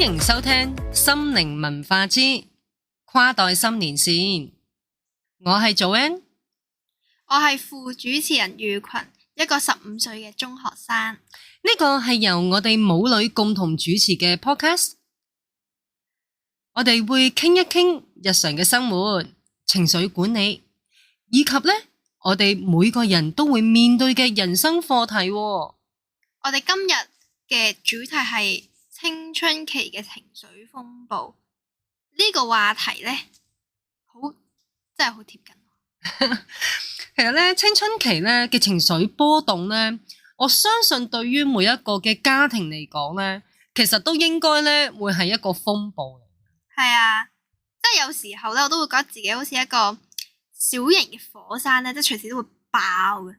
歡迎收聽心靈文化之跨代心連線，我係Joanne，我係副主持人宇群，一個15歲嘅中學生。呢個係由我哋母女共同主持嘅 podcast， 我哋會傾一傾日常嘅生活、情緒管理，以及呢我哋每個人都會面對嘅人生課題。我哋今日嘅主題係青春期嘅情緒風暴，呢個話題呢，真係好貼近。其實咧，青春期咧嘅情緒波動咧，我相信對於每一個嘅家庭嚟講咧，其實都應該咧會係一個風暴嚟。係啊，即係有時候咧，我都會覺得自己好似一個小型嘅火山咧，即係隨時都會爆嘅。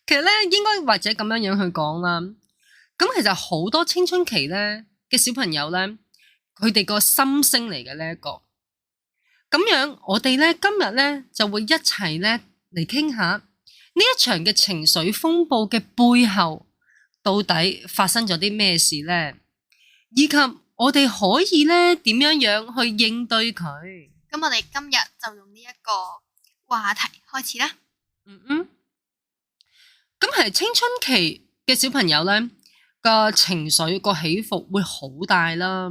其實咧，應該或者咁樣去講啦。咁其實好多青春期咧嘅小朋友咧，佢哋個心聲嚟嘅呢一個。咁樣我哋咧今日咧就會一齊咧嚟傾下呢一場嘅情緒風暴嘅背後到底發生咗啲咩事咧，以及我哋可以咧點樣去應對佢。咁我哋今日就用呢一個話題開始啦。咁係青春期嘅小朋友咧個情緒個起伏會好大啦。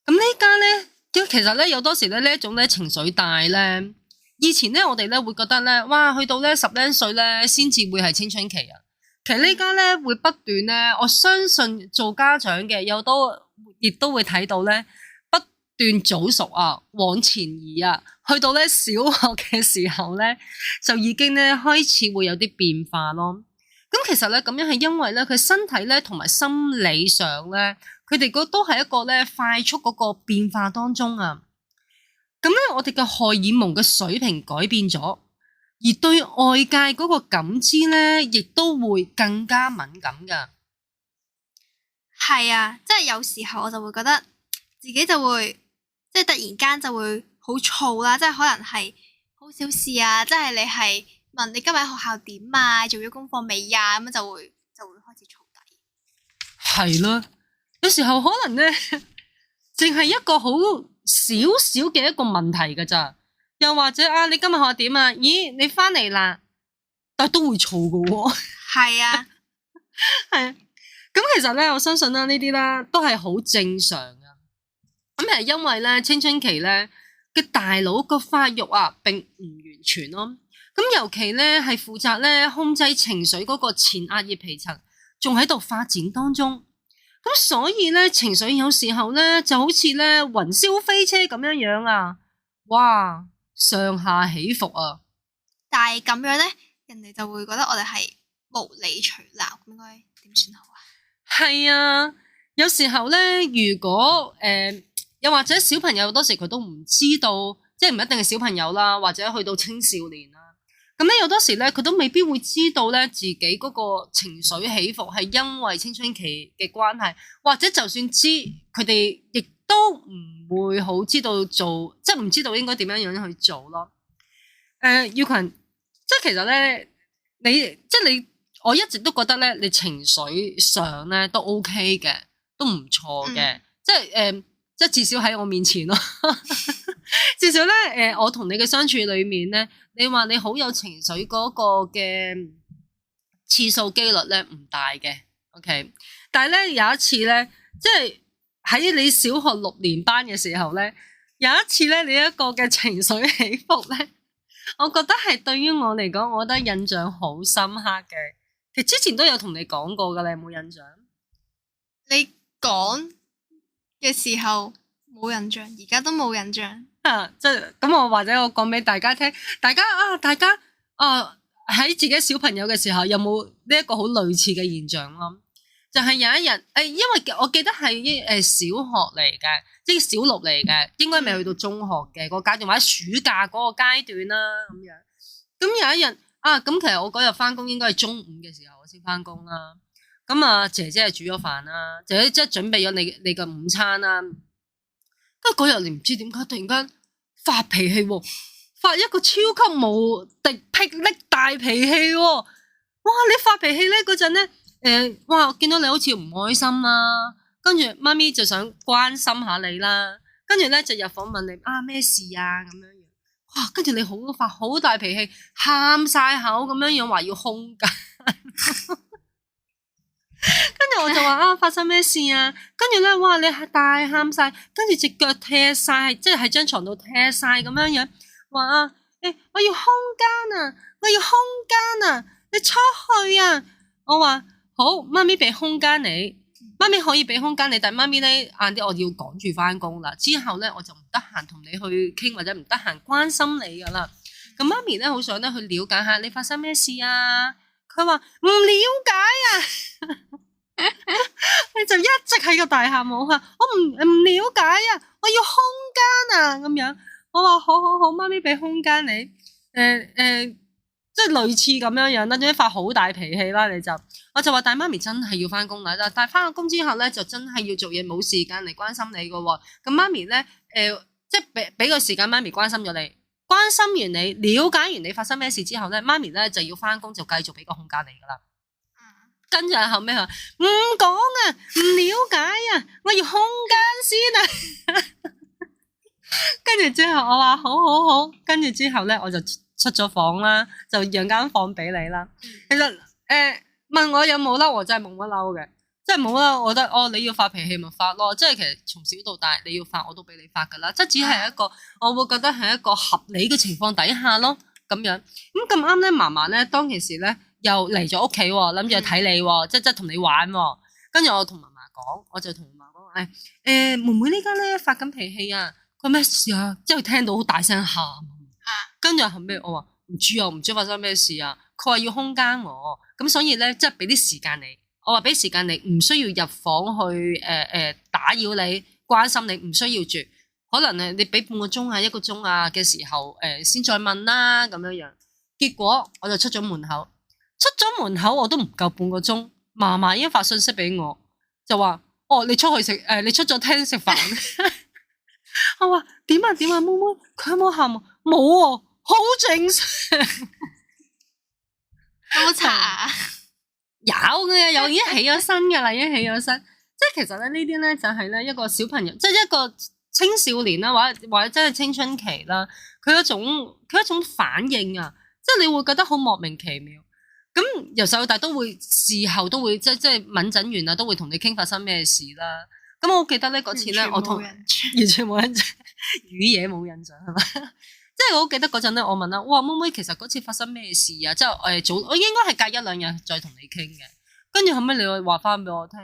咁呢家咧。其實咧有多時咧呢一種咧情緒大咧，以前咧我哋咧會覺得咧，哇去到咧10零歲咧先至會係青春期啊。其實呢家咧會不斷咧，我相信做家長嘅亦都會睇到咧，不斷早熟啊，往前移啊，去到咧小學嘅時候咧，就已經咧開始會有啲變化咯。咁其實咧咁樣係因為咧佢身體咧同埋心理上咧。佢哋都係一個咧快速嗰個變化當中啊，咁咧我哋嘅荷爾蒙嘅水平改變咗，而對外界嗰個感知咧，亦都會更加敏感噶。係啊，即係有時候我就會覺得自己就會即係突然間就會好燥啦，即係可能係好小事啊，即係你係問你今日喺學校點啊，做咗功課未啊，咁樣就會開始燥底。係啦。有時候可能咧，淨係一個好少少嘅一個問題㗎咋，又或者啊，你今日學點啊？咦，你翻嚟啦，但係都會嘈㗎喎。係啊，係啊。咁其實咧，我相信啦，呢啲啦都係好正常㗎。咁係因為咧，青春期咧嘅大腦個發育啊，並唔完全咯。咁尤其咧係負責咧控制情緒嗰個前額葉皮層，仲喺度發展當中。咁所以咧，情緒有時候咧就好似咧雲霄飛車咁樣啊，哇，上下起伏啊！但係咁樣咧，人哋就會覺得我哋係無理取鬧，應該點算好啊？係啊，有時候咧，如果又或者小朋友，多時佢都唔知道，即係唔一定係小朋友啦，或者去到青少年啦。咁咧，有多時咧，佢都未必會知道咧，自己嗰個情緒起伏係因為青春期嘅關係，或者就算知，佢哋亦都唔會好知道做，即係唔知道應該點樣去做咯。宇群，即係其實咧，我一直都覺得咧，你情緒上咧都 OK 嘅，都唔錯嘅，即係至少喺我面前咯。至少咧，我同你嘅相處裏面咧，你話你好有情緒嗰個嘅次數機率咧唔大嘅 ，OK。但係咧有一次咧，即係喺你小學6年班嘅時候咧，有一次咧你一個嘅情緒起伏咧，我覺得係對於我嚟講，我覺得印象好深刻嘅。其實之前都有同你講過噶，你有冇印象？你講嘅時候冇印象，而家都冇印象。即係咁，我或者我講俾大家聽，大家喺自己小朋友嘅時候有冇呢一個好類似嘅現象咯？就係有一日因為我記得係小學嚟嘅，即係小6嚟嘅，應該未去到中學嘅個階段，或者暑假嗰個階段啦咁樣。咁有一日咁其實我嗰日翻工應該係中午嘅時候我先翻工啦。咁姐姐係煮咗飯啦，姐姐即係準備咗你嘅午餐啦。跟住嗰日你唔知點解突然間發脾氣喎，發一個超級無敵霹靂大脾氣喎！哇！你發脾氣咧嗰陣咧，哇！我見到你好似唔開心啦，跟住媽咪就想關心下你啦，跟住咧就入房問你咩事啊咁樣樣，哇！跟住你發好大脾氣，喊晒口咁樣樣話要空間。跟住我就話發生咩事啊？跟住咧，哇！你係大喊晒，跟住隻腳踢晒，即係喺張床度踢晒咁樣樣，話我要空間啊，我要空間啊，你出去啊！我話好，媽咪俾空間你，媽咪可以俾空間你，但係媽咪咧晏啲我要趕住翻工啦，之後咧我就唔得閒同你去傾或者唔得閒關心你噶啦。咁媽咪咧好想咧去了解下你發生咩事啊？佢話唔了解啊！你就一直喺個大喊我話我唔了解啊，我要空間啊咁樣。我話好，媽咪俾空間你，即係類似咁樣樣啦，總之發好大脾氣啦，我就話但係媽咪真係要翻工啦，但係翻咗工之後咧就真係要做嘢，冇時間嚟關心你噶。咁媽咪咧即係俾個時間媽咪關心咗你，關心完你，了解完你發生咩事之後咧，媽咪咧就要翻工，就繼續俾個空間你噶啦。跟住後尾話唔講啊，唔了解啊，我要空間先啊。跟住之後我話好，跟住之後咧我就出咗房啦，就讓間房俾你啦。其實問我有冇嬲，我真係冇乜嬲嘅，即係冇啦。我覺得你要發脾氣咪發咯，即係其實從小到大你要發我都俾你發噶啦，即係只係一個我會覺得係一個合理嘅情況底下咯，咁樣咁啱咧，嫲嫲咧當其時咧。又嚟咗屋企喎，諗住睇你，即係同你玩喎。跟住我同嫲嫲講，我就同嫲嫲講，妹妹呢家咧發緊脾氣啊，佢咩事啊？即係聽到好大聲喊。跟住後尾我話唔知發生咩事啊。佢話要空間喎，咁所以咧即係俾啲時間你。我話俾時間你，唔需要入房去打擾你、關心你，唔需要住。可能你俾半個鐘啊、1個鐘啊嘅時候先再問啦咁樣樣。結果我就出咗門口。我都唔夠半個鐘，嫲嫲已經發信息俾我，就話你出去食你出咗廳食飯。我話點啊，妹妹佢有冇喊啊？冇喎，好正常。有冇查啊？有嘅，又已經起咗身噶啦，已經起咗身。即係其實咧呢啲咧就係咧一個小朋友，即係一個青少年啦，或者真係青春期啦，佢一種反應啊，即係你會覺得好莫名其妙。咁由細到大都會事後都會即係敏感完啦，都會同你傾發生咩事啦。咁我記得咧嗰次咧，我同完全冇印象，雨嘢冇印象係嘛？即係我好記得嗰陣咧，我問啦，哇妹妹，其實嗰次發生咩事啊？即係我應該係隔1-2日再同你傾嘅。跟住後尾你話翻俾我聽，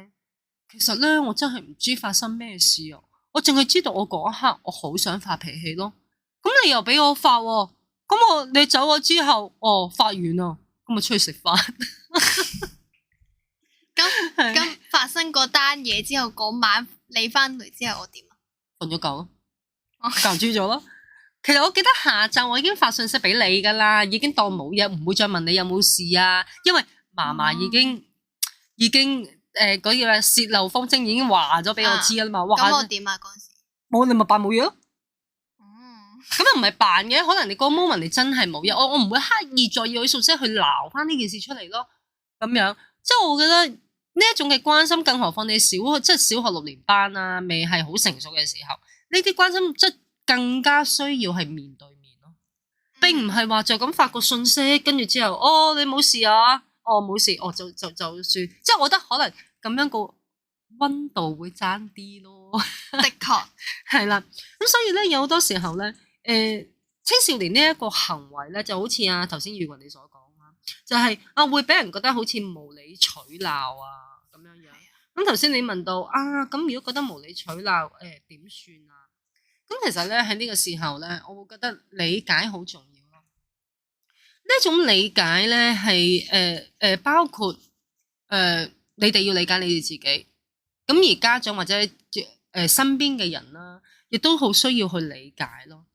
其實咧我真係唔知發生咩事啊，我淨係知道我嗰一刻我好想發脾氣咯。咁你又俾我發喎，咁你走咗之後，發完啦。咁咪出去食飯。咁發生嗰單嘢之後，嗰晚你翻嚟之後我點啊？瞓咗覺咯，教豬咗咯。其實我記得下晝我已經發信息俾你噶啦，已經當冇嘢，唔會再問你有冇事啊。因為嫲嫲已經嗰個洩漏風聲已經話咗俾我知啦嘛。咁我點啊？嗰陣時冇，你咪扮冇嘢咯。咁又唔係扮嘅，可能你嗰個 moment 你真係冇嘢，我唔會刻意再要去信息去鬧翻呢件事出嚟咯。咁樣，即係我覺得呢一種嘅關心，更何況你即係小學6年班啦，未係好成熟嘅時候，呢啲關心即係更加需要係面對面咯，並唔係話就咁發個信息，跟住之後你冇事啊，冇事，就算，即係我覺得可能咁樣個溫度會爭啲咯。的確係啦，咁所以咧有好多時候咧。青少年呢一個行為咧，就好似頭先宇雲你所講啦，就係會俾人覺得好似無理取鬧啊咁樣樣。咁頭先你問到咁如果覺得無理取鬧點算啊？咁其實咧喺呢個時候咧，我會覺得理解好重要咯。呢一種理解咧係包括你哋要理解你哋自己，咁而家長或者身邊嘅人啦，亦都好需要去理解咯。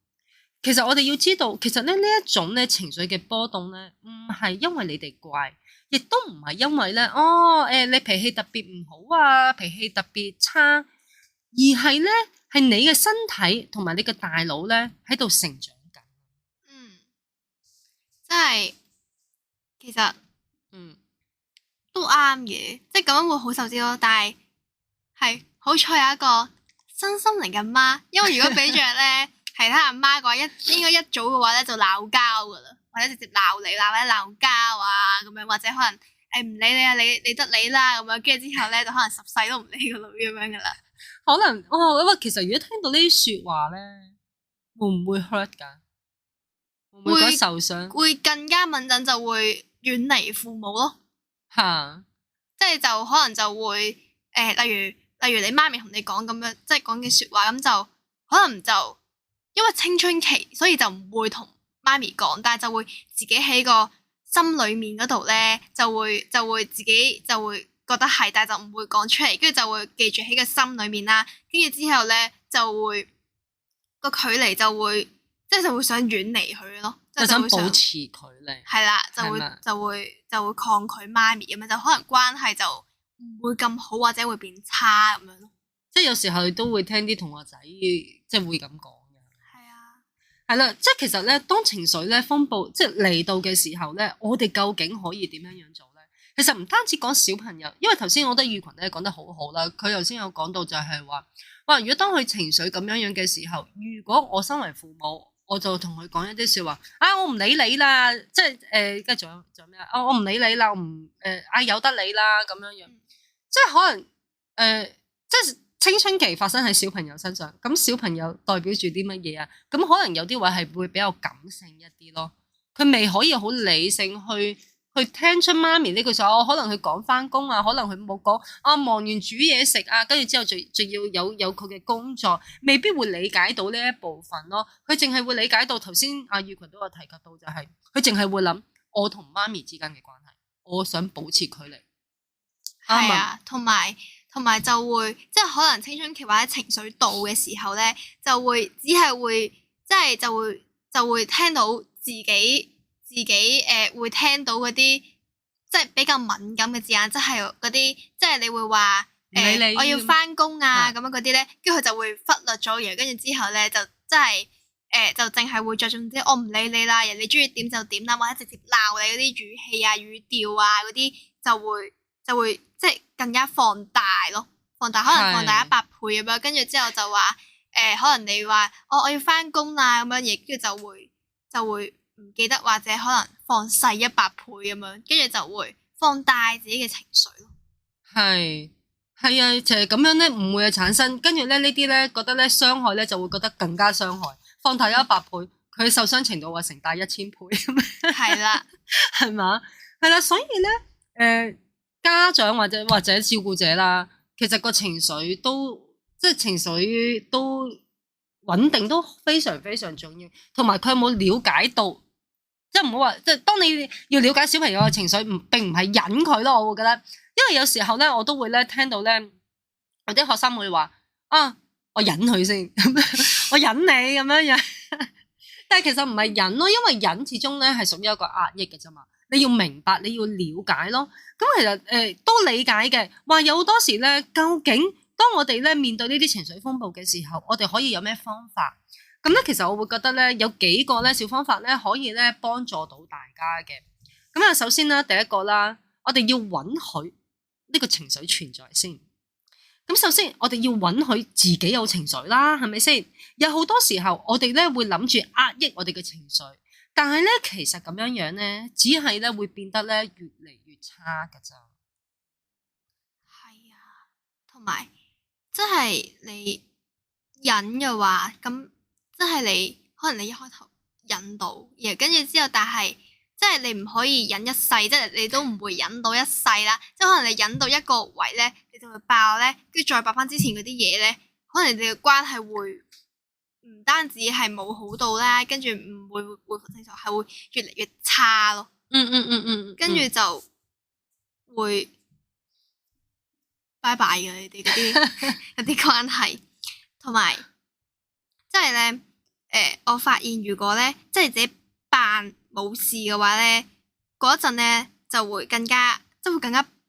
其實我哋要知道，其實咧呢一種咧情緒嘅波動咧，唔係因為你哋怪，亦都唔係因為咧你脾氣特別唔好啊，脾氣特別差，而係咧係你嘅身體同埋你嘅大腦咧喺度成長緊。即係其實都啱嘅，即係咁樣會好受啲咯。但係好彩有一個身心靈嘅媽，因為如果俾着咧其他阿媽嘅話，應該一早嘅話咧就鬧交噶啦，或者直接鬧你啦，或者鬧交啊咁樣，或者可能唔理你啊，你得你啦咁樣，跟住之後咧就可能十世都唔理個女咁樣噶啦。可能因為其實如果聽到呢啲說話咧，會唔會 hurt 噶？會唔會覺得受傷？會更加敏感，就會遠離父母咯。吓，即係就可能就會例如你媽咪同你講咁樣，即係講嘅說話，咁就可能就因為青春期，所以就唔會同媽咪講，但係就會自己喺個心裏面嗰度咧，就會自己就會覺得係，但係就唔會講出嚟，跟住就會記住喺個心裏面啦。跟住之後咧就會個距離就會即係就會想遠離佢咯，就想保持距離。係啦，就會抗拒媽咪咁樣，就可能關係就唔會咁好，或者會變差咁樣咯。即係有時候你都會聽啲同學仔即係會咁講嘅。係啊，係啦，即係其實咧，當情緒咧風暴即係嚟到嘅時候咧，我哋究竟可以點樣樣做咧？其實唔單止講小朋友，因為頭先我覺得宇群咧講得好好啦，佢頭先有講到就係話，哇！如果當佢情緒咁樣樣嘅時候，如果我身為父母，我就同佢講一啲說話，我唔理你啦，即係跟住仲有咩啊？我唔理你啦，我唔由得你啦咁樣樣，即係可能即係青春期發生喺小朋友身上，咁小朋友代表住啲乜嘢啊？咁可能有啲位係會比較感性一啲咯，佢未可以好理性去聽出媽咪呢句說話，可能佢講翻工啊，可能佢冇講忙完煮嘢食啊，跟住之後仲要有佢嘅工作，未必會理解到呢一部分咯。佢淨係會理解到頭先阿宇群都有提及到，就係佢淨係會諗我同媽咪之間嘅關係，我想保持距離。係啊，同埋就會即係可能青春期或者情緒到嘅時候咧，就會只係會即係就會聽到自己會聽到嗰啲即係比較敏感嘅字眼，即係嗰啲即係你會話我要翻工啊咁樣嗰啲咧，跟住佢就會忽略咗嘢，跟住之後咧就即係就淨係會着重啲我唔理你啦，人你中意點就點啦，或者直接鬧你嗰啲語氣啊語調啊嗰啲就會即係更加放大咯，可能放大100倍咁樣，跟住之後就話可能你話我要翻工啦咁樣嘢，跟住就會唔記得，或者可能放細100倍咁樣，跟住就會放大自己嘅情緒咯。係啊，其實咁樣咧唔會產生，跟住咧呢啲咧覺得咧傷害咧就會覺得更加傷害，放大100倍，佢受傷程度話成大1000倍咁樣。係啦，係嘛？係啦，所以咧家長或者照顧者啦，其實個情緒都穩定都非常非常重要，同埋佢有冇了解到，即係唔好話，即係當你要了解小朋友嘅情緒，並唔係忍佢咯，我會覺得，因為有時候咧，我都會咧聽到咧，有啲學生會話我忍佢先，我忍你咁樣樣，但係其實唔係忍咯，因為忍始終咧係屬於一個壓抑嘅啫嘛，你要明白，你要了解咯，咁其實都理解嘅，話有好多時咧，究竟當我哋咧面對呢啲情緒風暴嘅時候，我哋可以有咩方法？咁咧，其實我會覺得咧，有幾個咧小方法咧，可以咧幫助到大家嘅。咁啊，首先啦，第一個啦，我哋要允許呢個情緒存在先。咁首先，我哋要允許自己有情緒啦，係咪先？有好多時候，我哋咧會諗住壓抑我哋嘅情緒，但係咧，其實咁樣樣咧，只係咧會變得咧越嚟越差㗎咋。係啊，同埋即係你忍嘅話，咁即係你可能你一開頭忍到，然後跟住之後，但係即係你唔可以忍一世，即係你都唔會忍到一世啦。即係可能你忍到一個位咧，你就會爆咧，跟住再爆翻之前嗰啲嘢咧，可能你哋嘅關係會唔單止係冇好到啦，跟住唔會恢復正常，係會越嚟越差咯。跟住就會拜拜嘅你哋嗰啲有啲關係，同埋即係咧。我發現如果咧，即係自己扮冇事嘅話咧，嗰陣咧就會更加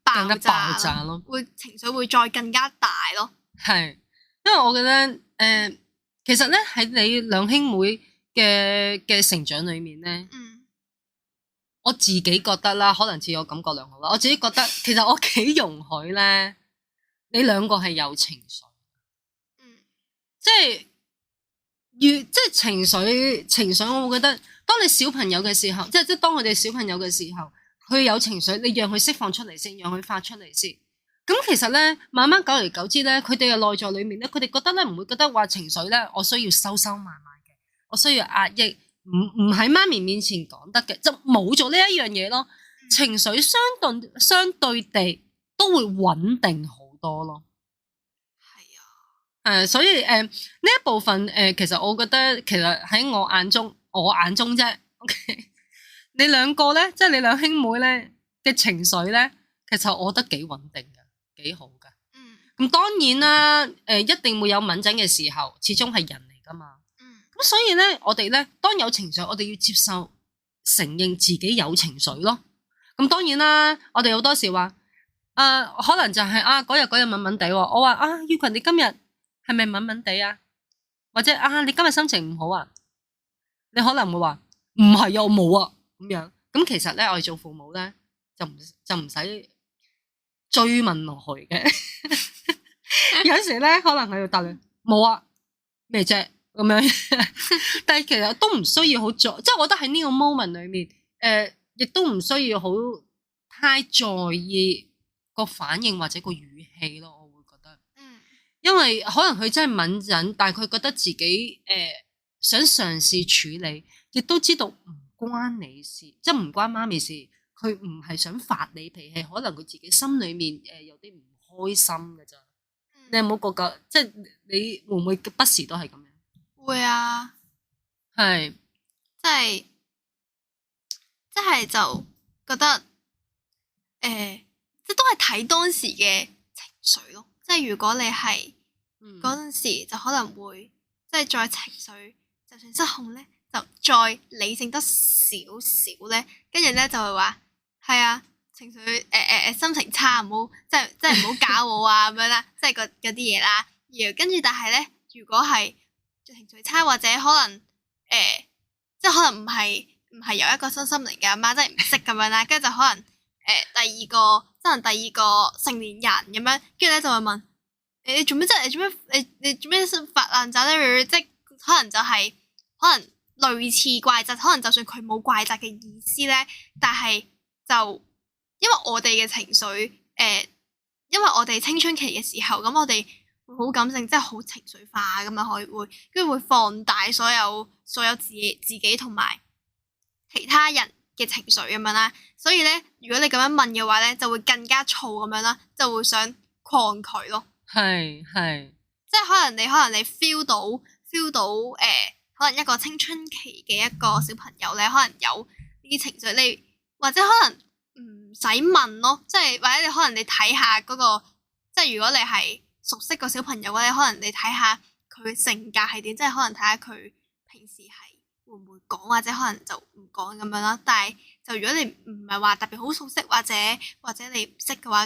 爆炸咯，會情緒會再更加大咯。係，因為我覺得其實咧喺你兩兄妹嘅成長裏面咧，我自己覺得啦，可能自我感覺良好啦，我自己覺得其實我幾容許咧，你兩個係有情緒。即係即係情緒，我會覺得，當你小朋友嘅時候，即係當佢哋小朋友嘅時候，佢有情緒，你讓佢釋放出嚟先，讓佢發出嚟先。咁其實咧，慢慢久而久之咧，佢哋嘅內在裏面咧，佢哋覺得咧唔會覺得話情緒咧，我需要收收埋埋嘅，我需要壓抑，唔喺媽咪面前講得嘅，就冇咗呢一樣嘢咯。情緒相對地都會穩定好多咯。所以呢一部分其實我覺得其實喺我眼中啫。OK， 你兩個咧，即係你兩兄妹咧嘅情緒咧，其實我覺得幾穩定嘅，幾好嘅。咁當然啦，一定會有敏感嘅時候，始終係人嚟噶嘛。咁所以咧，我哋咧當有情緒，我哋要接受、承認自己有情緒咯。咁當然啦，我哋好多時話可能就係嗰日敏敏地喎。我話于群你今日係咪敏敏地啊？或者你今日心情唔好啊？你可能會話唔係啊，我冇啊咁樣。咁其實咧，我哋做父母咧就唔使追問落去嘅。有時咧可能係要答你冇啊咩啫咁樣。但係其實都唔需要好在，即係我覺得喺呢個 moment 裏面，亦都唔需要好太在意個反應或者個語氣咯。因為可能佢真係敏感，但係佢覺得自己想嘗試處理，亦都知道唔關你事，即係唔關媽咪事。佢唔係想發你脾氣，可能佢自己心裏面有啲唔開心㗎咋。你有冇覺得？即係你會唔會不時都係咁樣？會啊，係，即係就覺得即都係睇當時嘅情緒咯。即係如果你係嗰陣時，就可能會即係再情緒就算失控咧，就再理性得少少咧，跟住咧就會話係啊，情緒心情差，唔好即係唔好搞我啊咁樣啦，即係嗰啲嘢啦。然後跟住但係咧，如果係情緒差或者可能即係可能唔係由一個身心靈嘅阿媽，即係唔識咁樣啦，跟住就可能第二個成年人咁樣，跟住咧就會問你做咩啫？你做咩發爛渣咧？即係可能就係可能類似怪責，可能就算佢冇怪責嘅意思咧，但係就因為我哋嘅情緒因為我哋青春期嘅時候，咁我哋會好感性，即係好情緒化咁啊，會跟住會放大所有自己同埋其他人嘅情緒咁樣啦。所以咧，如果你咁樣問嘅話咧，就會更加燥咁樣啦，就會想抗拒咯。係，即係可能你 feel 到可能一個青春期嘅一個小朋友咧，可能有呢啲情緒，你或者可能唔使問咯，即係或者你可能你睇下嗰個，即係如果你係熟悉個小朋友咧，可能你睇下佢性格係點，即係可能睇下佢平時係會唔會講，或者可能就唔講咁樣啦。但係就如果你唔係話特別好熟悉，或者你唔識嘅話，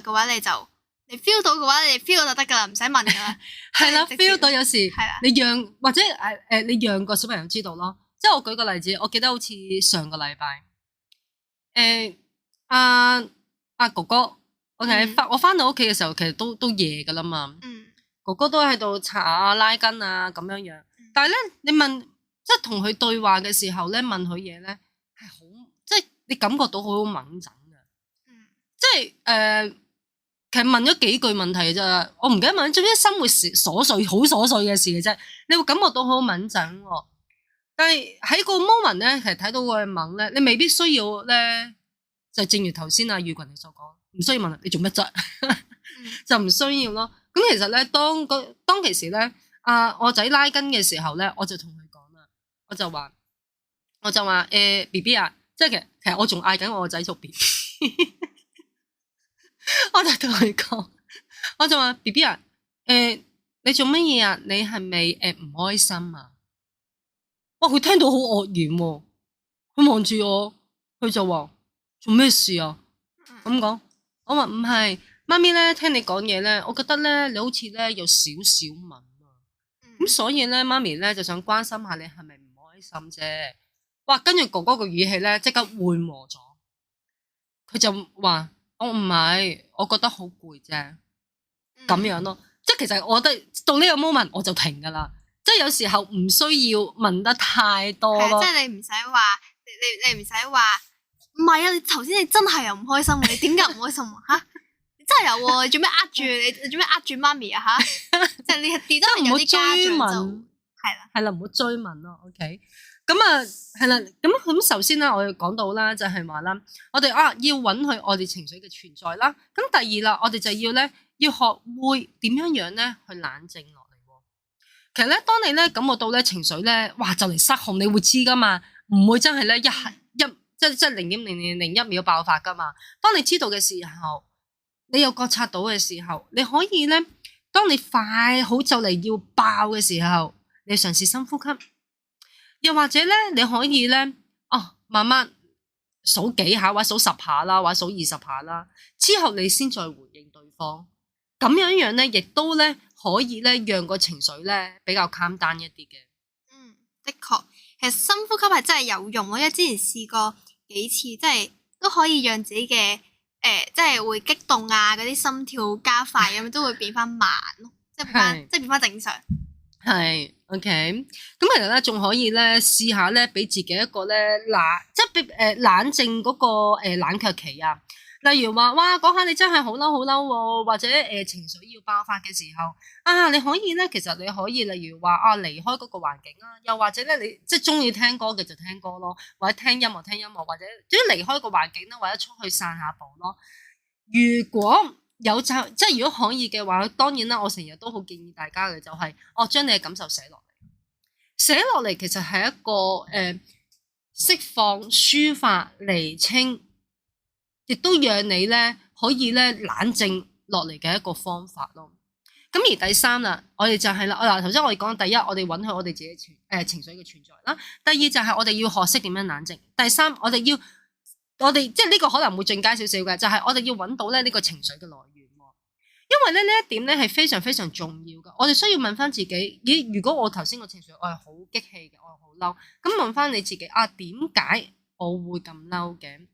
你 feel 到嘅話，你 feel 到就得噶啦，唔使問噶啦。係啦，feel 到有時係啦，你讓或者你讓個小朋友知道咯。即係我舉個例子，我記得好似上個禮拜，阿哥哥，OK，我翻到屋企嘅時候，其實都夜噶啦嘛。哥哥都喺度查啊拉筋啊咁樣樣。但係咧，你問即係同佢對話嘅時候咧，問佢嘢咧係好，即係你感覺到好敏感嘅。即係其實問咗幾句問題嘅啫，我唔記得問，總之生活瑣碎好瑣碎嘅事嘅啫，你會感覺到好敏感喎。但係喺個 moment 咧，其實睇到個猛咧，你未必需要咧，就正如頭先阿宇群你所講，唔需要問你做乜啫，就唔需要咯。咁其實咧，當其時咧，我仔拉筋嘅時候咧，我就同佢講啦，我就話BB 啊，即係其實我仲嗌緊我個仔做 BB。我就同佢講，我就話 BB 啊，你做乜嘢啊？你係咪唔開心啊？哇！佢聽到好愕然喎，佢望住我，佢就話做咩事啊？咁講，我話唔係，媽咪咧聽你講嘢咧，我覺得咧你好似咧有少少敏啊，咁所以咧媽咪咧就想關心下你係咪唔開心啫。哇！跟住哥哥個語氣咧即刻緩和咗，佢就話。我唔係，我覺得好攰啫，咁樣咯。即係其實我覺得到呢個 moment 我就停噶啦，係有時候唔需要問得太多咯。即係你唔使話，你唔使話，唔係啊！你頭先你真係又唔開心喎，你點解唔開心啊？嚇！你真係有喎，你做咩呃住你做咩呃住媽咪啊？嚇！即係你跌得唔好有啲家長就追問，係啦，唔好追問咯。OK，咁啊係啦，咁首先啦，我哋講到啦，就係話啦，我哋要允許我哋情緒嘅存在啦。咁第二啦，我哋就要學會點樣咧去冷靜落嚟。其實咧，當你咧感覺到咧情緒咧，哇就嚟失控，你會知噶嘛，唔會真係咧即係0.0001秒爆發噶嘛。當你知道嘅時候，你有覺察到嘅時候，你可以咧，當你快好就嚟要爆嘅時候，你嘗試深呼吸，又或者咧你可以咧慢慢數幾下，或者數10下啦，或者數20下啦，之後你先再回應對方。咁樣咧，亦都咧可以咧，讓個情緒咧比較 calm down 一啲嘅。的確，其實深呼吸係真係有用咯，因為之前試過幾次，即係都可以讓自己嘅即係會激動啊，嗰啲心跳加快咁，都會變翻慢咯，即係變翻正常。係 OK，咁其實咧仲可以咧試下咧，俾自己一個咧冷靜嗰個冷卻期啊。例如話，哇，嗰下你真係好嬲喎，或者情緒要爆發嘅時候，你可以咧，其實你可以例如話離開嗰個環境啦，又或者咧你即係中意聽歌嘅就聽歌咯，或者聽音樂，或者即係離開個環境啦，或者出去散下步咯。如果有即係如果可以嘅話，當然啦，我成日都好建議大家嘅就係，將你嘅感受寫落嚟，寫落嚟其實係一個釋放、抒發、釐清。亦都讓你咧可以咧冷靜落嚟嘅一個方法咯。咁而第三啦，我哋就係啦，頭先我哋講第一，我哋允許我哋自己情緒嘅存在啦。第二就係我哋要學識點樣冷靜。第三，我哋即係呢個可能會進階少少嘅，就係我哋要揾到咧呢個情緒嘅來源。因為咧呢一點咧係非常非常重要嘅。我哋需要問翻自己，咦？如果我頭先個情緒我係好激氣嘅，我係好嬲，咁問翻你自己點解我會咁嬲嘅？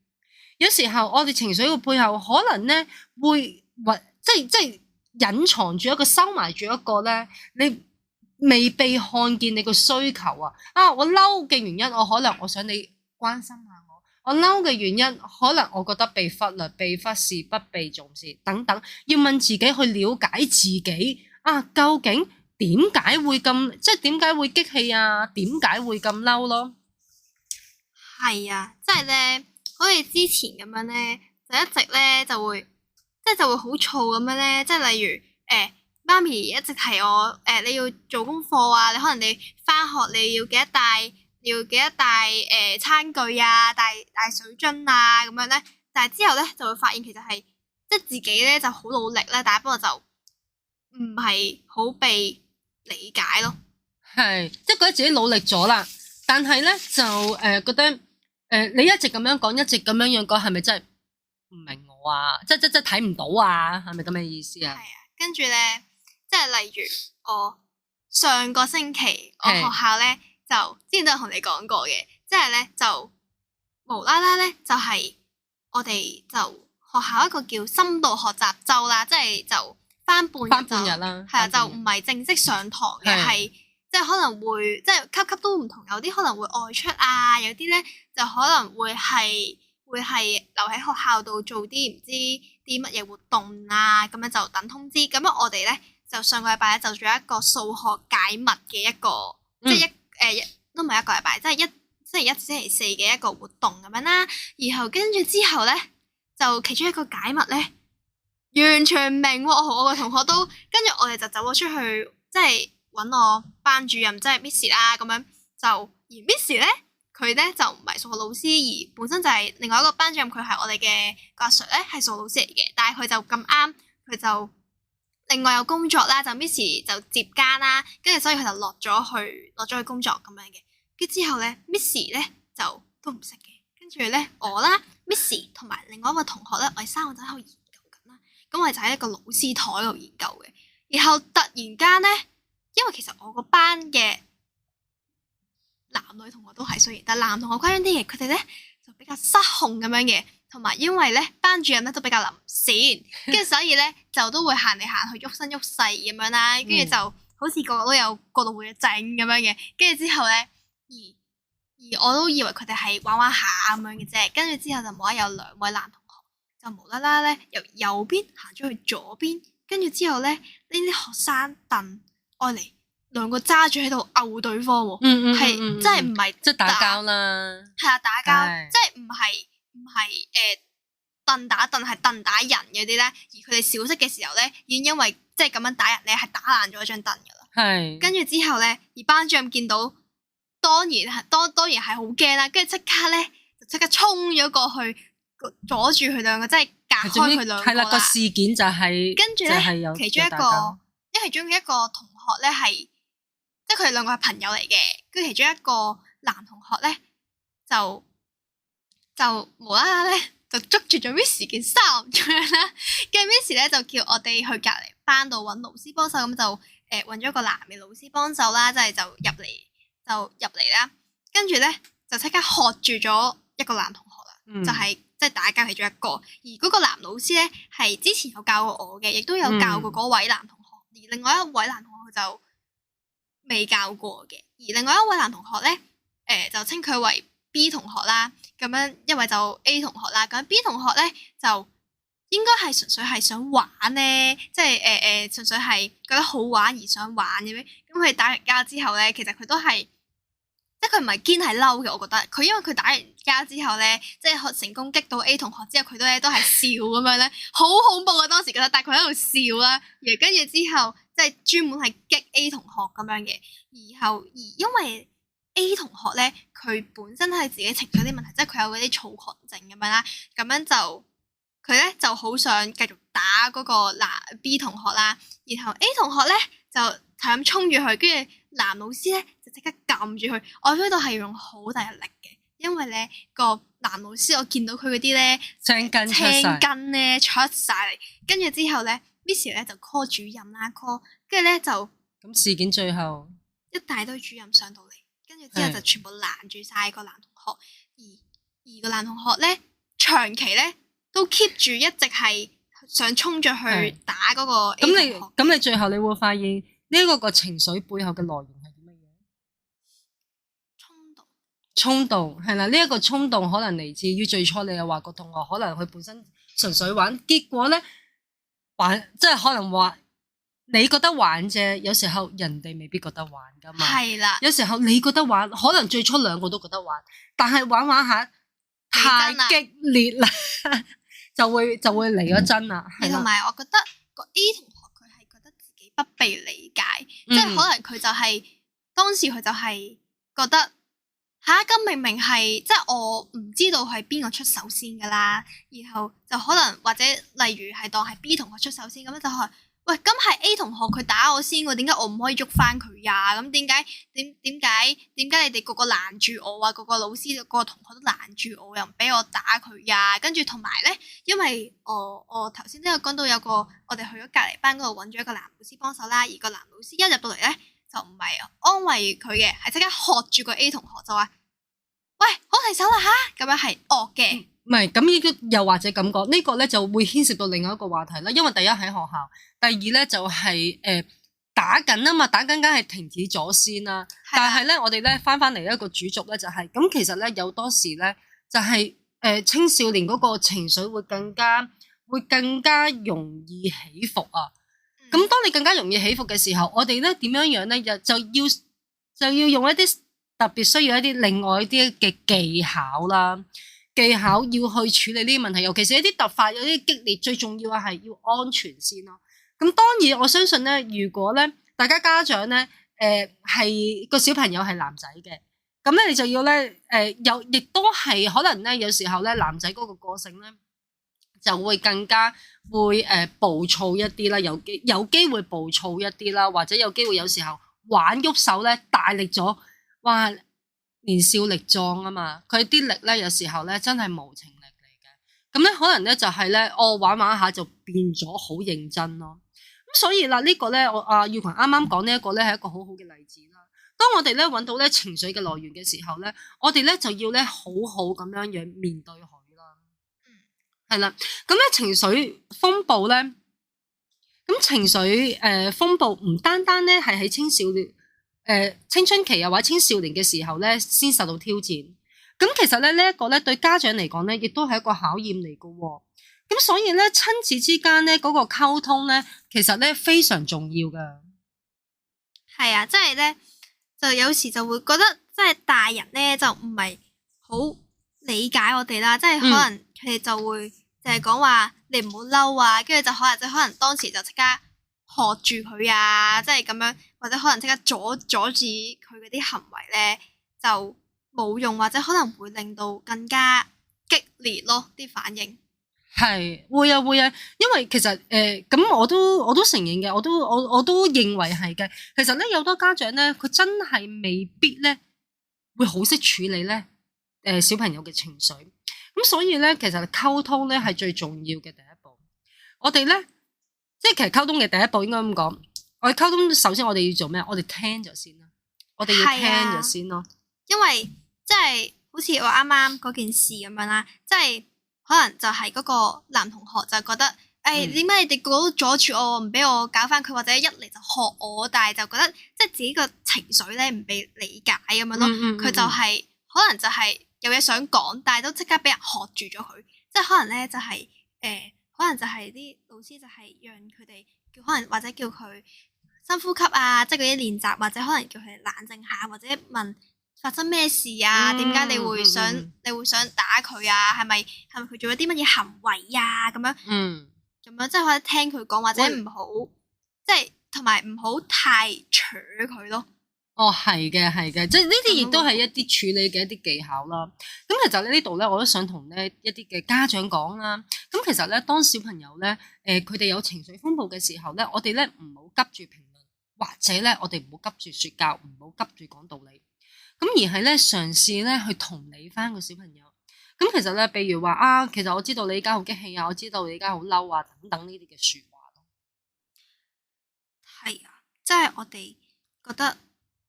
有時候我哋情緒嘅背後可能咧會即係隱藏住一個收埋住一個咧，你未被看見你個需求啊！我嬲嘅原因，可能我想你關心下我嬲嘅原因，可能我覺得被忽略、被忽視、不被重視等等，要問自己去了解自己究竟點解會咁，即係點解會激氣啊？點解會咁嬲咯？係啊，即係咧。好似之前咁樣咧，就一直咧就會好燥咁樣咧，即係例如媽咪一直提我你要做功課啊，你可能你返學你要記得帶餐具啊，帶水樽啊咁樣咧，但係之後咧就會發現其實係即係自己咧就好努力咧，但係不過就唔係好被理解咯。係，即係覺得自己努力咗啦，但係咧就覺得。你一直咁樣講，一直咁樣講，係咪真係唔明我啊？即係睇唔到啊？係咪咁嘅意思啊？係啊，跟住咧，即係例如我上個星期我學校咧就之前都有同你講過嘅，即係咧就無啦啦咧就係我哋就學校一個叫深度學習週啦，即係就返半日啦，係啊，就唔係正式上堂嘅，係。即係可能會，即係級都唔同，有啲可能會外出啊，有啲咧就可能會係留喺學校度做啲唔知啲乜嘢活動啊，咁樣就等通知。咁樣我哋咧就上個禮拜咧就做一個數學解密嘅一個，即係都唔係一個禮拜，即係星期一至星期四嘅一個活動咁樣啦。然後跟住之後咧，就其中一個解密咧完全唔明喎，我個同學都跟住我哋就走咗出去，即係。搵我班主任即係 Miss 啦，咁樣就而 Miss 咧佢咧就唔係數學老師，而本身就係另外一個班主任，佢係我哋嘅個阿 Sir 咧係數學老師嚟嘅，但係佢就咁啱佢就另外有工作啦，就 Miss 就接更啦，跟住所以佢就落咗去工作咁樣嘅，跟住之後咧 Miss 咧就都唔識嘅，跟住咧我啦 Miss 同埋另外一個同學咧，我哋三個就喺度研究緊啦，咁我哋就喺一個老師台度研究嘅，然後突然間咧。因為其實我個班嘅男女同學都係，雖然但係男同學誇張啲嘅，佢哋咧就比較失控咁樣嘅，同埋因為咧班主任咧都比較臨線，跟住所以咧就都會行嚟行去喐身喐勢咁樣啦，跟住就好似個個都有過度活躍症咁樣嘅，跟住之後咧，而我都以為佢哋係玩玩下咁樣嘅啫，跟住之後就冇得有兩位男同學就無啦啦咧由右邊行咗去左邊，跟住之後咧呢啲學生凳愛嚟兩個揸住喺度毆對方喎，係真係唔係即係打交啦，係啊打交，即係唔係凳打凳係凳打人嗰啲咧，而佢哋小息嘅時候咧已經因為即係咁樣打人咧係打爛咗張凳噶啦，係跟住之後咧而班主任見到。當然係好驚啦，跟住即刻咧就即刻衝咗過去阻住佢兩個，即係隔開佢兩個啦。係啦，個事件就係跟住咧，其中一個同學咧係即係佢哋兩個係朋友嚟嘅，跟住其中一個男同學咧就無啦啦咧就捉住咗 Miss 件衫咁樣啦，跟住 Miss 咧就叫我哋去隔離班度揾老師幫手，咁就揾咗個男嘅老師幫手啦，即係就入嚟啦，跟住咧就即刻喝住咗一個男同學啦，就係即係打交其中一個，而嗰個男老師咧係之前有教過我嘅，亦都有教過嗰位男同學，而另外一位男同學就未教過嘅，而另外一位男同學咧就稱佢為 B 同學啦，咁樣因為就 A 同學啦，咁 B 同學咧就應該係純粹係想玩咧，即係純粹係覺得好玩而想玩嘅咩，咁佢打完交之後咧，其實佢都係。即係佢唔係堅係嬲嘅，我覺得佢因為佢打完交之後咧，即係成功擊到 A 同學之後，佢都係笑咁樣咧，好恐怖啊！當時覺得，但係佢喺度笑啦，而跟住之後即係專門係擊 A 同學咁樣嘅，而因為 A 同學咧，佢本身係自己情緒有啲問題，即係佢有嗰啲躁狂症咁樣啦，咁樣就佢咧就好想繼續打嗰個B 同學啦，然後 A 同學咧就係咁衝住佢，跟住男老師咧就即刻撳住佢，我喺度係用好大力嘅，因為咧個男老師我見到佢嗰啲咧青筋咧出晒嚟，跟住之後咧 Miss 咧就 call 主任啦 call， 跟住咧就咁事件最後一大堆主任上到嚟，跟住之後就全部攔住晒個男同學，而個男同學咧長期咧都 keep 住一直係想衝著去打嗰個 A 同學。咁你最後你會發現呢個情緒背後嘅來源係啲乜嘢？衝動係啦，呢一個衝動可能嚟自於最初你又話個同學可能佢本身純粹玩，結果咧玩即係可能話你覺得玩啫，有時候人哋未必覺得玩噶嘛。係啦，有時候你覺得玩，可能最初兩個都覺得玩，但係玩下太激烈啦，就會嚟咗真啦。同埋我覺得個 A 同學佢係覺得自己不被理解，即係可能佢就係當時佢就係覺得。咁明明係即係我唔知道係邊個出手先噶啦，然後就可能或者例如係當係 B 同學出手先咁樣就係，喂咁係 A 同學佢打我先喎，點解我唔可以喐翻佢呀？咁點解你哋個個攔住我啊？個個老師個同學都攔住我，又唔俾我打佢呀？跟住同埋咧，因為我頭先都有講到有個我哋去咗隔離班嗰度揾咗一個男老師幫手啦，而個男老師一入到嚟咧就唔係安慰佢嘅，係即刻喝住個 A 同學就話。喂，好提手啦吓，咁樣係惡嘅。唔係，咁呢個又或者咁講，呢個咧就會牽涉到另外一個話題啦。因為第一喺學校，第二咧就係打緊啊嘛，打緊梗係停止咗先啦。但係咧，我哋咧翻嚟一個主軸咧就係，咁其實咧有多時咧就係青少年嗰個情緒會更加容易起伏啊。咁當你更加容易起伏嘅時候，我哋咧點樣咧就要用一啲。特別需要一啲另外一啲嘅技巧啦，技巧要去處理呢啲問題，尤其是一啲突發有啲激烈，最重要嘅係要安全先咯。咁當然我相信咧，如果咧大家家長咧係個小朋友係男仔嘅，咁咧你就要咧亦都係可能咧有時候咧男仔嗰個個性咧就會更加會暴躁一啲啦，有機會暴躁一啲啦，或者有機會有時候玩喐手咧大力咗。哇！年少力壯啊嘛，佢啲力咧有時候咧真係無情力嚟嘅，咁咧可能咧就係咧玩下就變咗好認真咯。咁所以啦，呢個咧我耀群啱啱講呢一個咧係一個好好嘅例子啦。當我哋咧揾到咧情緒嘅來源嘅時候咧，我哋咧就要咧好好咁樣面對佢啦。係啦，咁咧情緒風暴咧，咁咁情緒風暴唔單單咧係喺青春期啊或者青少年嘅時候咧先受到挑戰。咁其實咧呢一個咧對家長嚟講咧，亦都係一個考驗嚟㗎喎。咁所以咧親子之間咧嗰個溝通咧，其實咧非常重要㗎。係啊，即係咧就有時就會覺得，即係大人咧就唔係好理解我哋啦，即係可能佢哋就會就係講話你唔好嬲啊，跟住就可能當時就即刻喝住佢啊，即係咁樣，或者可能即刻阻止佢嗰啲行為咧就冇用，或者可能會令到更加激烈咯啲反應。係會啊，因為其實咁我都承認嘅，我都認為係嘅。其實咧有好多家長咧，佢真係未必咧會好識處理咧小朋友嘅情緒。咁所以咧，其實溝通咧係最重要嘅第一步。我哋咧即係其實溝通嘅第一步應該咁講，我哋溝通首先我哋要做咩？我哋聽咗先啦，我哋要聽咗先咯。因為即係好似我啱啱嗰件事咁樣啦，即係可能就係嗰個男同學就覺得，點解你哋個個都阻住我，唔俾我搞翻佢，或者一嚟就學我，但係就覺得即係自己個情緒咧唔被理解咁樣咯。佢就係可能就係有嘢想講，但係都即刻俾人喝住咗佢。即係可能咧就係可能就係啲老師就係讓佢哋可能或者叫佢深呼吸啊，即係嗰啲練習，或者可能叫佢哋冷靜下，或者問發生咩事啊？點解你會想打佢啊？係咪佢做咗啲乜嘢行為啊？咁樣，咁樣即係可以聽佢講，或者唔好，即係同埋唔好太扯佢咯。哦，係嘅，即係呢啲亦都係一啲處理嘅一啲技巧啦。咁其實呢度咧，我都想同咧一啲嘅家長講啦。咁其實咧，當小朋友咧，佢哋有情緒風暴嘅時候咧，我哋咧唔好急住評論，或者咧我哋唔好急住說教，唔好急住講道理。咁而係咧嘗試咧去同理翻個小朋友。咁其實咧，譬如話啊，其實我知道你而家好激氣啊，我知道你而家好嬲啊，等等呢啲嘅說話咯。係啊，即係我哋覺得，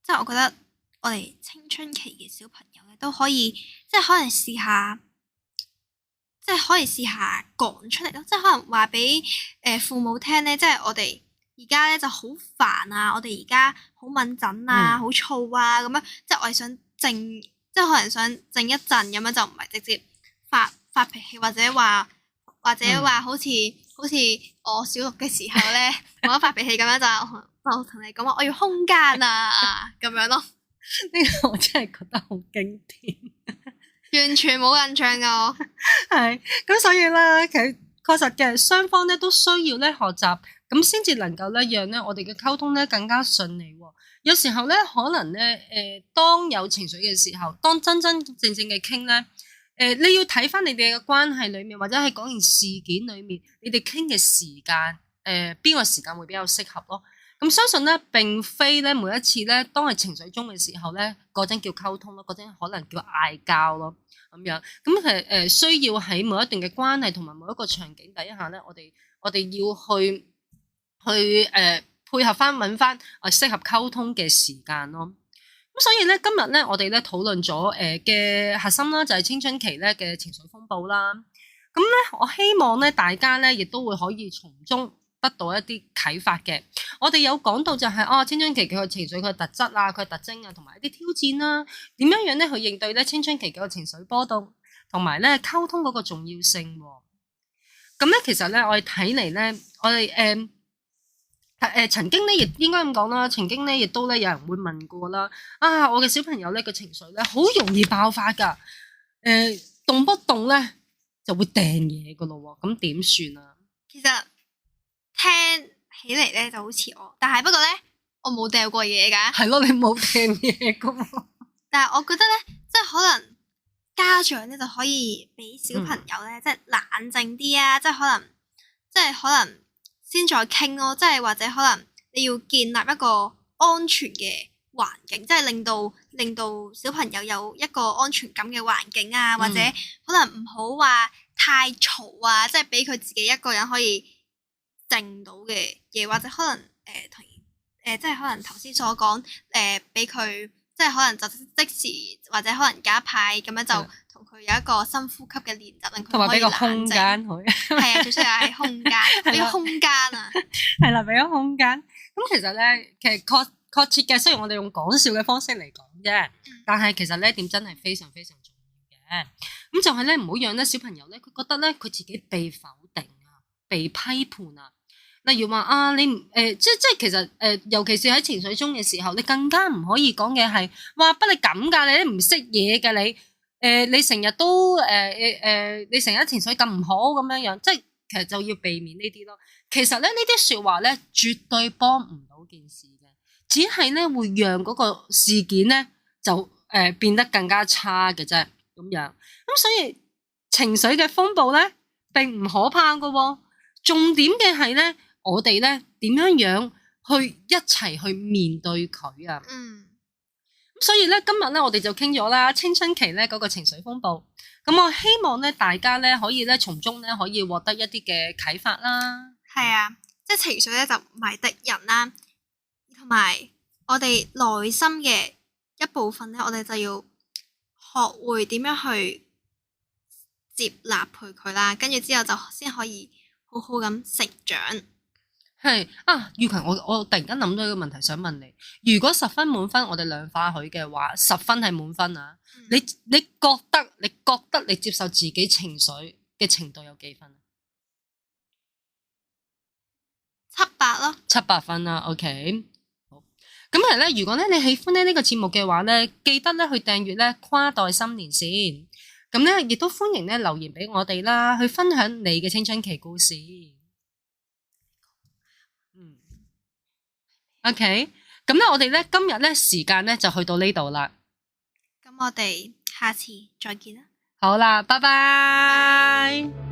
即係我覺得我哋青春期嘅小朋友咧都可以，即係可能試下，即係可以試下講出嚟咯。即係可能話俾父母聽咧，即係我哋而家咧就好煩啊！我哋而家好敏感啊，好燥啊，咁樣即係我哋想靜，即係可能想靜一陣咁樣，就唔係直接發脾氣，或者話好似我小六嘅時候咧，我一發脾氣咁樣就同你講話我要空間啊咁樣咯。呢個我真係覺得好經典，完全冇印象噶我。係咁，所以咧，其實確實嘅雙方咧都需要咧學習。咁先至能夠咧，讓咧我哋嘅溝通咧更加順利喎。有時候咧，可能咧，當有情緒嘅時候，當真正嘅傾咧，你要睇翻你哋嘅關係裏面，或者係嗰件事件裏面，你哋傾嘅時間，邊個時間會比較適合咯？咁相信咧，並非咧每一次咧，當係情緒中嘅時候咧，嗰陣叫溝通咯，嗰陣可能叫嗌交咯，咁樣。咁係需要喺每一段嘅關係同埋每一個場景底下咧，我哋要去配合翻揾翻適合溝通嘅時間咯。咁所以咧今日咧我哋咧討論咗嘅核心啦，就係青春期咧嘅情緒風暴啦。咁咧我希望咧大家咧亦都會可以從中得到一啲啟發嘅。我哋有講到就係青春期佢嘅情緒佢嘅特質啊，佢嘅特徵啊，同埋一啲挑戰啦，點樣咧去應對咧青春期嘅情緒波動，同埋咧溝通嗰個重要性。咁咧其實咧我哋睇嚟咧，我哋曾經咧，亦應該咁講啦。曾經咧，亦都咧有人會問過啦。我嘅小朋友咧個情緒咧好容易爆發噶，動不動咧就會掟嘢噶咯。咁點算啊？其實聽起嚟咧就好似我，但係不過咧我冇掉過嘢噶。係咯，你冇掟嘢噶。但係我覺得咧，即係可能家長咧就可以俾小朋友咧，即係冷靜啲啊，即係可能。先再傾咯，即係或者可能你要建立一個安全嘅環境，即係令到小朋友有一個安全感嘅環境啊，或者可能唔好話太嘈啊，即係俾佢自己一個人可以靜到嘅嘢，或者可能即係可能頭先所講俾佢即即係可能就即時或者可能隔一排咁樣就同佢有一個深呼吸嘅練習，令佢可以冷靜。同埋俾個空間佢。係啊，最需要係空間，俾個空間啊。係啦，俾個空間。咁其實咧，其實確切嘅，雖然我哋用講笑嘅方式嚟講啫，但係其實呢一點真係非常非常重要嘅。咁就係咧，唔好讓咧小朋友咧，佢覺得咧佢自己被否定啊，被批判啊。例如話啊，你即係其實尤其是喺情緒中嘅時候，你更加唔可以講嘅係，哇，不你咁噶，你都唔識嘢嘅你，你成日都你成日情緒咁唔好咁樣樣，即係其實就要避免呢啲咯。其實咧呢啲說話咧，絕對幫唔到件事嘅，只係咧會讓嗰個事件咧就變得更加差嘅啫，咁樣。咁所以情緒嘅風暴咧，並唔可怕噶喎，重點嘅係咧。我哋咧點樣樣去一齊去面對佢啊？咁所以咧今日咧我哋就傾咗啦，青春期咧嗰個情緒風暴。咁我希望咧大家咧可以咧從中咧可以獲得一啲嘅啟發啦。係啊，即係情緒咧就唔係敵人啦，同埋我哋內心嘅一部分咧，我哋就要學會點樣去接納佢啦，跟住之後就先可以好好咁成長。係啊，宇群，我突然間諗到一個問題想問你，如果10分滿分，我哋量化佢嘅話，10分係滿分啊？你覺得你接受自己情緒嘅程度有幾分？700咯，700分啦。OK， 好。咁其實咧，如果咧你喜歡咧呢個節目嘅話咧，記得咧去訂閱咧跨代心連線。咁咧亦都歡迎咧留言俾我哋啦，去分享你嘅青春期故事。OK， 咁咧我哋咧今日咧時間咧就去到呢度啦。咁我哋下次再見啦。好啦，拜拜。